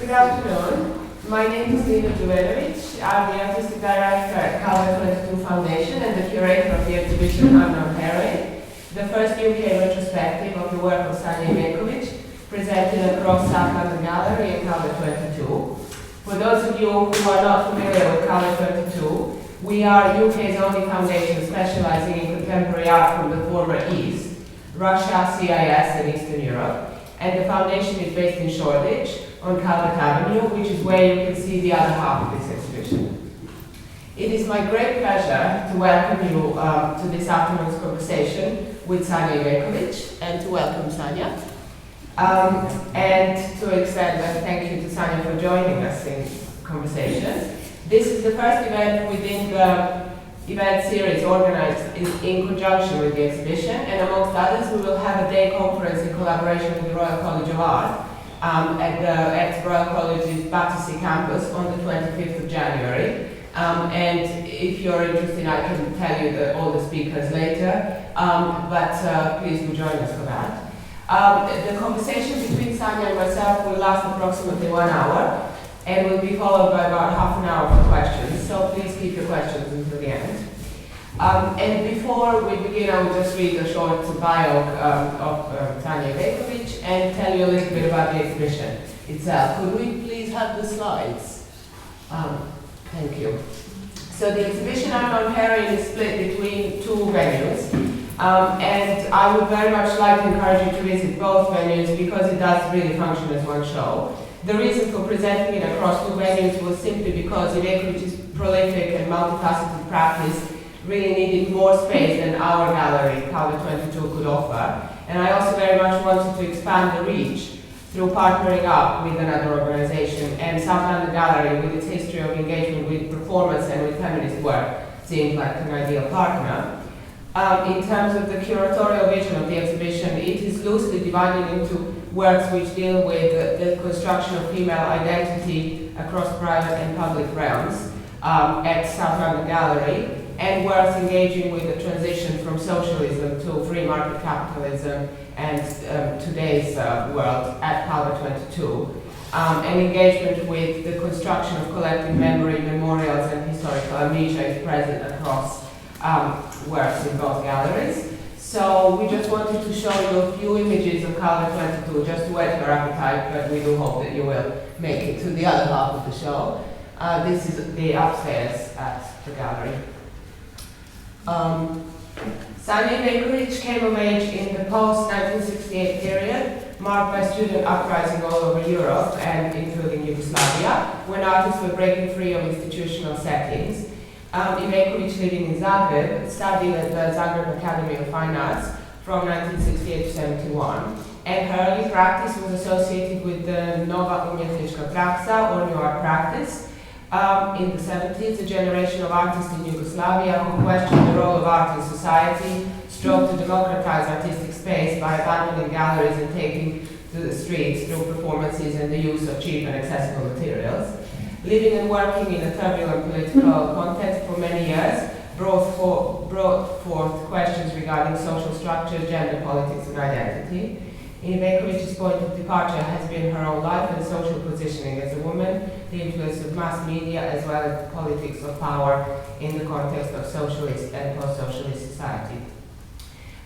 Good afternoon. My name is Lina Džuverović. I'm the Artistic Director at Calvert 22 Foundation and the curator of the exhibition Heroine, the first UK retrospective of the work of Sanja Iveković, presented across South London Gallery and Calvert 22. For those of you who are not familiar with Calvert 22, we are UK's only foundation specializing in contemporary art from the former East, Russia, CIS, and Eastern Europe. And the foundation is based in Shoreditch on Calvert Avenue, which is where you can see the other half of this exhibition. It is my great pleasure to welcome you to this afternoon's conversation with Sanja Iveković and to welcome Sanja. And to extend a thank you to Sanja for joining us in conversation. This is the first event within the event series organized in conjunction with the exhibition, and amongst others we will have a day conference in collaboration with the Royal College of Art at Royal College's Battersea campus on the 25th of January. And if you're interested, I can tell you all the speakers later, but please do join us for that. The conversation between Sanja and myself will last approximately 1 hour and will be followed by about half an hour for questions, so please keep your questions until the end. And before we begin, I will just read a short bio of Sanja Iveković and tell you a little bit about the exhibition itself. Could we please have the slides? Thank you. So the exhibition on Heroine is split between two venues, and I would very much like to encourage you to visit both venues because it does really function as one show. The reason for presenting it across two venues was simply because Iveković's prolific and multifaceted practice really needed more space than our gallery, Calvert 22, could offer. And I also very much wanted to expand the reach through partnering up with another organization, and South London Gallery, with its history of engagement with performance and with feminist work, seemed like an ideal partner. In terms of the curatorial vision of the exhibition, it is loosely divided into works which deal with the construction of female identity across private and public realms at South London Gallery, and works engaging with the transition from socialism to free market capitalism and today's world at Calvert 22, and engagement with the construction of collective memory, memorials, and historical amnesia is present across works in both galleries. So we just wanted to show you a few images of Calvert 22 just to whet your appetite, but we do hope that you will make it to the other half of the show. This is the upstairs at the gallery. Sanja Iveković came of age in the post-1968 period, marked by student uprising all over Europe and including Yugoslavia, when artists were breaking free of institutional settings. Iveković, living in Zagreb, studied at the Zagreb Academy of Fine Arts from 1968 to 71, and her early practice was associated with the Nova Umjetnička praksa, or New Art Practice. In the 70s, a generation of artists in Yugoslavia who questioned the role of art in society strove to democratize artistic space by abandoning galleries and taking to the streets through performances and the use of cheap and accessible materials. Living and working in a turbulent political context for many years brought forth questions regarding social structure, gender politics, and identity. Iveković's point of departure has been her own life and social positioning as a woman, the influence of mass media, as well as the politics of power in the context of socialist and post-socialist society.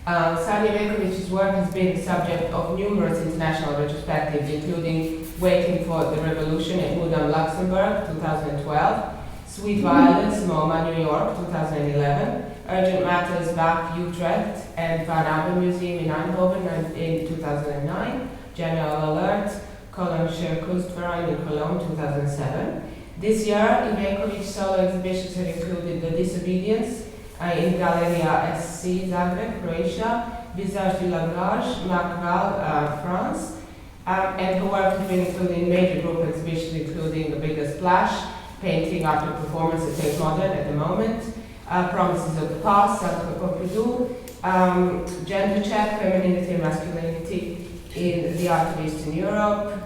Sanja Iveković's work has been the subject of numerous international retrospectives, including Waiting for the Revolution at Mudam, Luxembourg, 2012, Sweet Violence, MoMA, New York, 2011, Urgent Matters, Bach, Utrecht, and Van Abbe Museum in Eindhoven in 2009, General Alert, Kolonische Kunstverein in Cologne, 2007. This year, Iveković's solo exhibitions have included The Disobedience in Galeria SC, Zagreb, Croatia, Visage du Langage, Marval, France, and her work has been included in major group exhibitions, including The Biggest Splash, Painting After Performance at Tate Modern at the moment, Promises of the Past, Centre Pompidou, Gender Check, Femininity and Masculinity in the Art of Eastern Europe,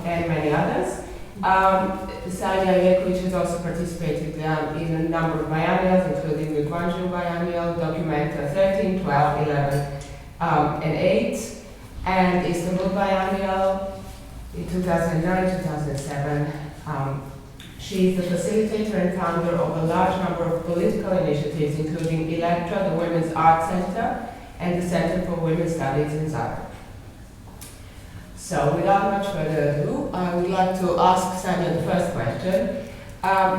and many others. Sanja Iveković has also participated in a number of biennials, including the Guangzhou Biennial, Documenta 13, 12, 11, and 8, and Istanbul Biennial, in 2009-2007. She is the facilitator and founder of a large number of political initiatives, including Electra, the Women's Art Center, and the Center for Women's Studies in Zagreb. So without much further ado, I would like to ask Sanja the first question,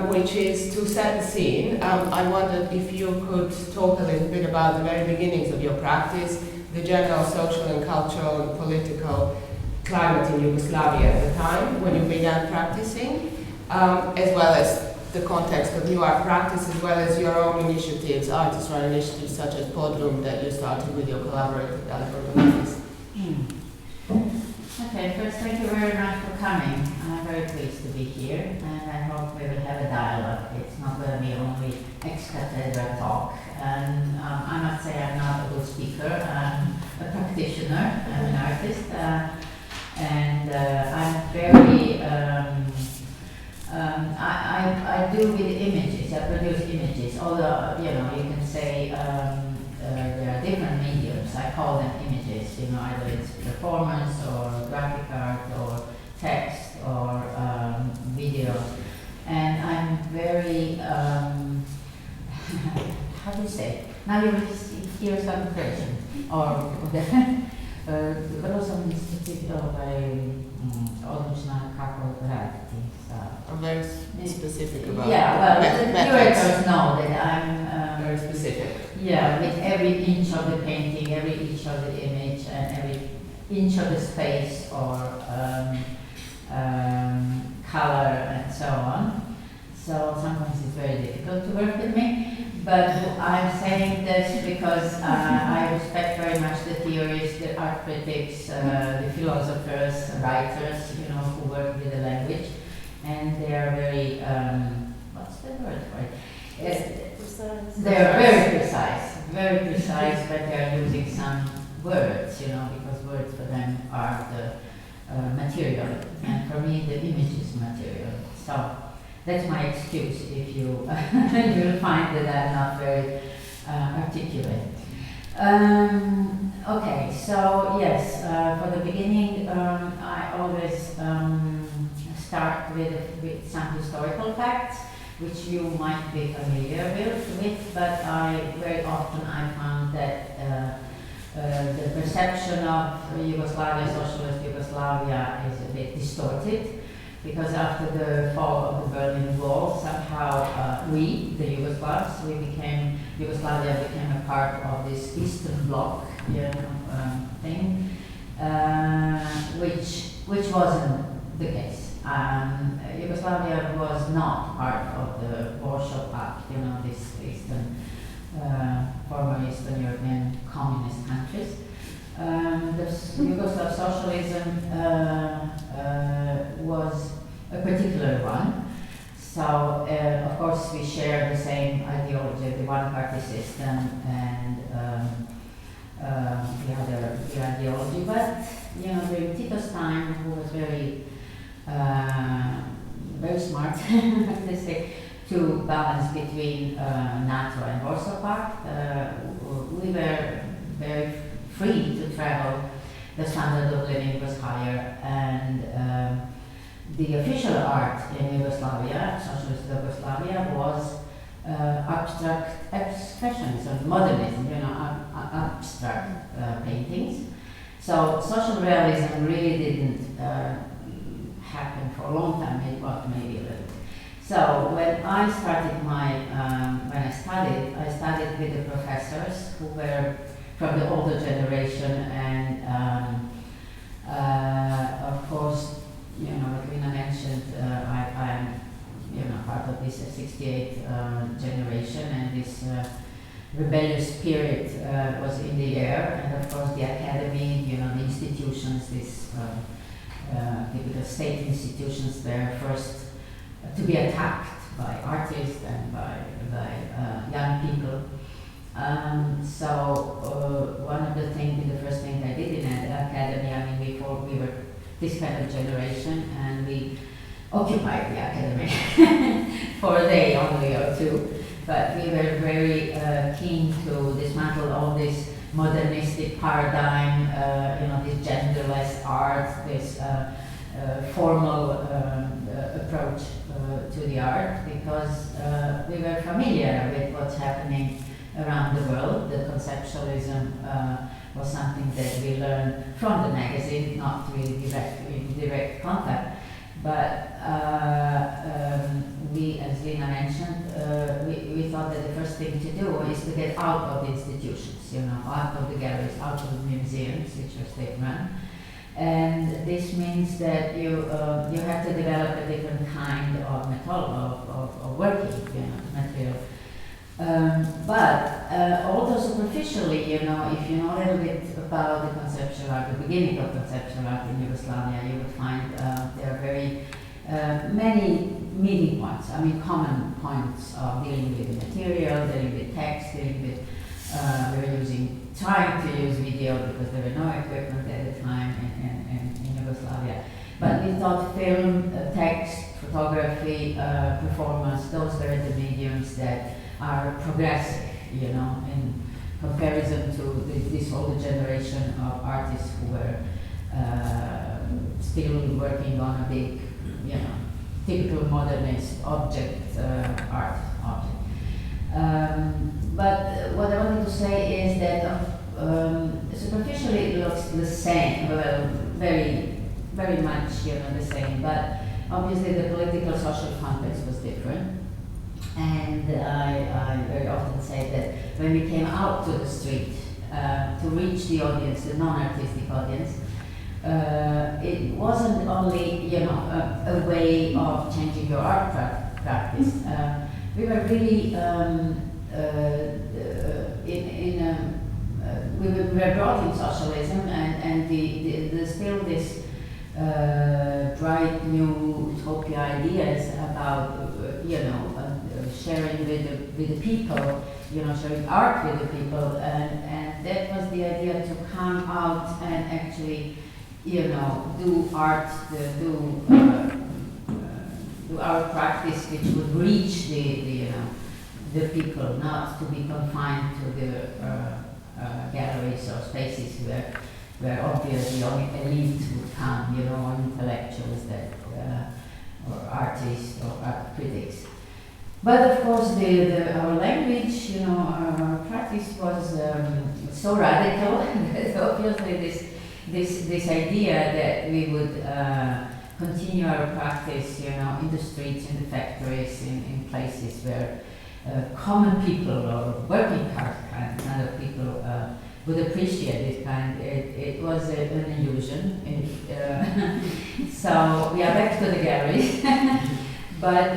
which is to set the scene. I wondered if you could talk a little bit about the very beginnings of your practice, the general social and cultural and political climate in Yugoslavia at the time when you began practicing, as well as the context of your art practice, as well as your own initiatives, artist-run initiatives such as Podrum that you started with your collaborator, Dalibor. Okay, first thank you very much for coming. I'm very pleased to be here, and I hope we will have a dialogue. It's not going to be only ex-cathedra talk. And I must say I'm not a good speaker. I'm a practitioner, I'm an artist, and I'm very, I do with images, I produce images, although, you know, you can say there are different mediums. I call them images, you know, either it's performance or graphic art or text or video. And I'm very, how do you say? Now you will hear some question. Or vrlo sam odlučna kako raditi. I'm very specific about yeah, well, the curators know that I'm very specific. Yeah, with every inch of the painting, every inch of the image, and every inch of the space or color and so on. So sometimes it's very difficult to work with me. But I'm saying this because I respect very much the theorists, the art critics, the philosophers, writers, you know, who work with the language. And they are very, what's the word for it? They are very precise, but they are using some words, you know, because words for them are the material, and for me the image is material. So that's my excuse if you you'll find that I'm not very articulate. Okay, so yes, for the beginning, I always start with some historical facts, which you might be familiar with, but very often I found that the perception of Yugoslavia, socialist Yugoslavia, is a bit distorted, because after the fall of the Berlin Wall, somehow we, the Yugoslavs, Yugoslavia became a part of this Eastern Bloc, you know, thing, which wasn't the case. Yugoslavia was not part of the Warsaw Pact, you know, this Eastern, former Eastern European communist countries. The Yugoslav socialism was a particular one. So, of course, we share the same ideology, the one-party system, and the other ideology. But, you know, during Tito's time, who was very smart, let's say, to balance between NATO and Warsaw Pact. We were very free to travel. The standard of living was higher, and the official art in Yugoslavia, socialist Yugoslavia, was abstract expressionism, modernism, you know, abstract paintings. So social realism really didn't happen for a long time, maybe a little. So when I started when I studied with the professors who were from the older generation, and of course, you know, like Lina mentioned, I'm, you know, part of this 68 generation, and this rebellious spirit was in the air, and of course the academy, you know, the institutions, this typical state institutions were first to be attacked by artists and by young people. So one of the first things I did in the academy, I mean, before we were this kind of generation, and we occupied the academy for a day only or two, but we were very keen to dismantle all this modernistic paradigm, you know, this genderless art, this formal approach to the art, because we were familiar with what's happening around the world. The conceptualism was something that we learned from the magazine, not really in direct contact. But we, as Lina mentioned, we thought that the first thing to do is to get out of the institutions, out of the galleries, out of the museums, which are state-run. And this means that you have to develop a different kind of method of working, material. But although superficially, if you know a little bit about the conceptual art, the beginning of conceptual art in Yugoslavia, you would find there are very many meeting points, common points of dealing with the material, dealing with text, dealing with, we were trying to use video because there were no equipment at the time in Yugoslavia. But we thought film, text, photography, performance, those were the mediums that are progressive, in comparison to this older generation of artists who were still working on a big, typical modernist object, art object. But what I wanted to say is that superficially it looks the same, well, very, very much, the same, but obviously the political social context was different. And I very often say that when we came out to the street to reach the audience, the non-artistic audience, it wasn't only a way of changing your art practice. We were really we were brought in socialism, and there's still this bright new utopia ideas about sharing with the people, sharing art with the people, and that was the idea, to come out and actually, do art, do our practice, which would reach the people, not to be confined to the galleries or spaces where obviously only elites would come, or intellectuals that, or artists or art critics. But of course, our language, our practice was so radical that obviously this idea that we would continue our practice, in the streets, in the factories, in places where common people or working class kind of people would appreciate this kind. It was an illusion. So we are back to the galleries. But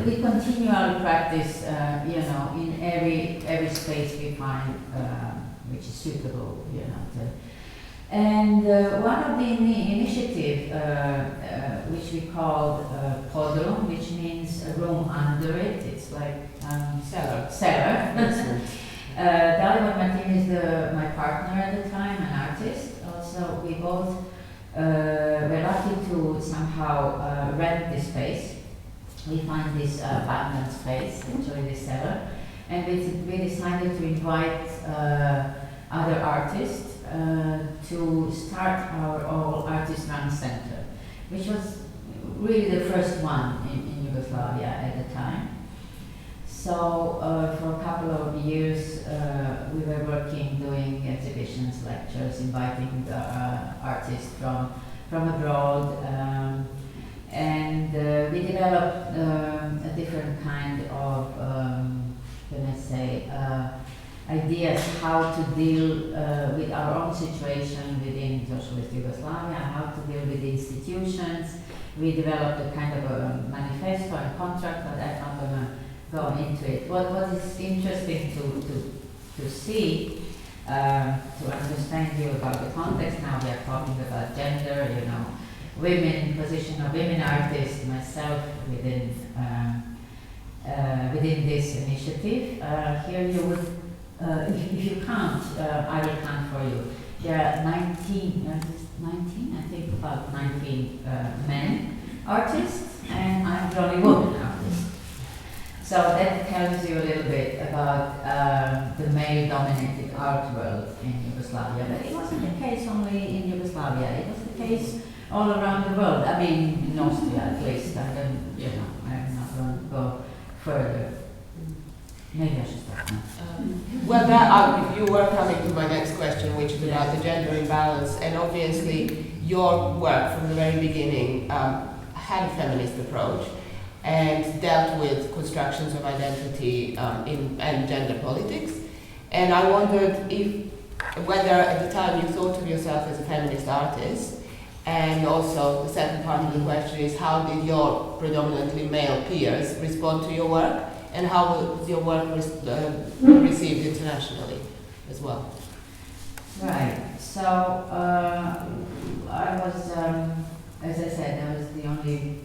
we continue our practice, in every space we find which is suitable, And one of the initiative, which we called podrum, which means a room under it. It's like cellar. Dalibor Martin is my partner at the time, an artist. Also, we both were lucky to somehow rent this space. We find this abandoned space, actually the cellar, and we decided to invite other artists to start our all artist-run center, which was really the first one in Yugoslavia at the time. So for a couple of years we were working, doing exhibitions, lectures, inviting the artists from abroad, and we developed a different kind of, ideas how to deal with our own situation within socialist Yugoslavia, how to deal with institutions. We developed a kind of a manifesto and contract, but I'm not going to go into it. What is interesting to see, to understand you about the context, now we are talking about gender, women, position of women artists, myself within this initiative. Here you would, if you count, I will count for you. There are 19, I think about 19 men artists, and I'm the only woman artist. So that tells you a little bit about the male-dominated art world in Yugoslavia. But it wasn't the case only in Yugoslavia. It was the case all around the world. I mean, in Austria at least. I don't, I'm not going to go further. Maybe I should stop now. Well, that, you were coming to my next question, which is about the gender imbalance, and obviously your work from the very beginning had a feminist approach and dealt with constructions of identity and gender politics. And I wondered whether at the time you thought of yourself as a feminist artist, and also the second part of the question is, how did your predominantly male peers respond to your work, and how was your work received internationally as well? Right. So I was, as I said, I was the only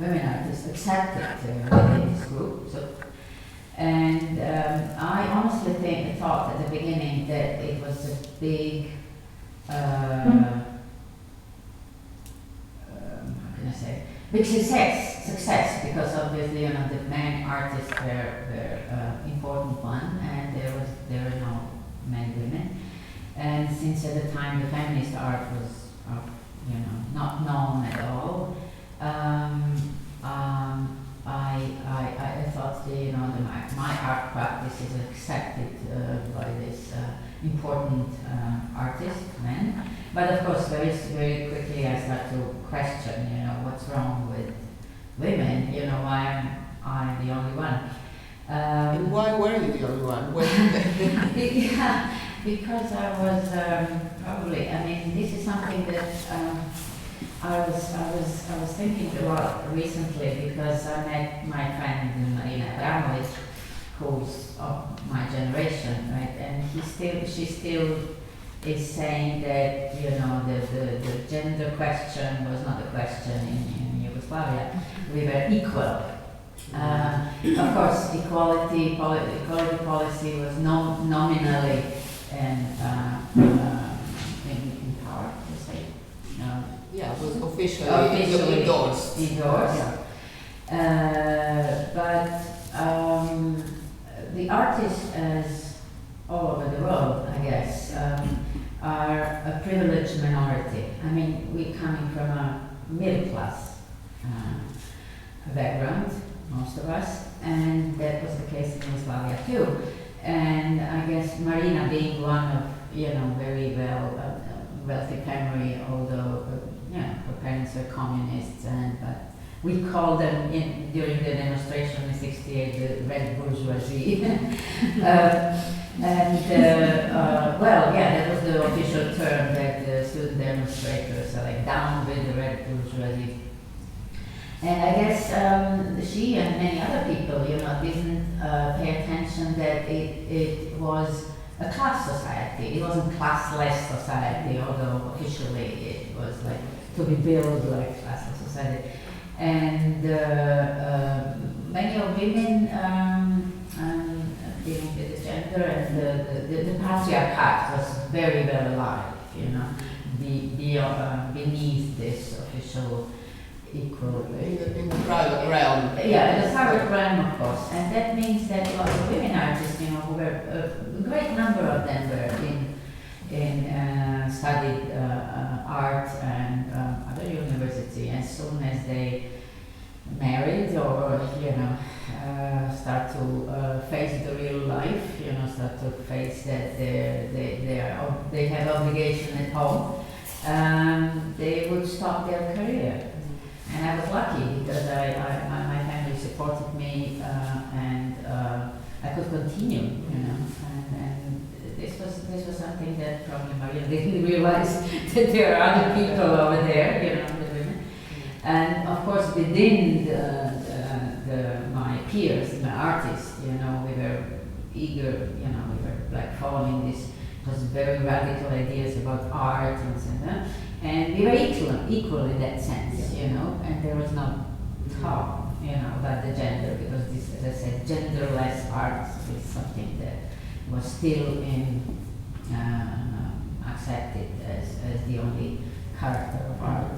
women artist accepted within this group. So, and I honestly thought at the beginning that it was a big, how can I say, big success, because obviously the men artists were important one, and there were no many women. And since at the time the feminist art was, not known at all, I thought my art practice is accepted by this important artist men. But of course, very quickly I start to question, what's wrong with women? Why am I the only one? And why were you the only one? Yeah, because I was probably. I mean, this is something that I was thinking about recently, because I met my friend Lina Džuverović, who's of my generation, right? And she still is saying that the gender question was not a question in Yugoslavia. We were equal. Of course, equality policy was nominally in power, to say. Yeah, it was officially endorsed. Yeah. But the artists, as all over the world, I guess, are a privileged minority. I mean, we're coming from a middle class background, most of us, and that was the case in Yugoslavia too. And I guess Marina being one of, very wealthy family, although, her parents were communists, but we called them during the demonstration in '68 the red bourgeoisie. That was the official term that the student demonstrators are like, down with the red bourgeoisie. And I guess she and many other people, didn't pay attention that it was a class society. It wasn't classless society, although officially it was like to be billed like classless society. And many of women dealing with the gender, and the patriarchat was very well alive, beneath this official equal. In the private realm. Yeah, in the private realm, of course. And that means that a lot of women artists, who were, a great number of them were studied art and other university. As soon as they married or, start to face the real life, start to face that they have obligation at home, they would stop their career. And I was lucky because my family supported me, and I could continue, and this was something that probably Maria didn't realize, that there are other people over there, the women. And of course, within my peers, my artists, we were eager, we were like following this, was very radical ideas about art and so on. And we were equal in that sense, and there was no talk, about the gender, because this, as I said, genderless art is something that was still accepted as the only character of art.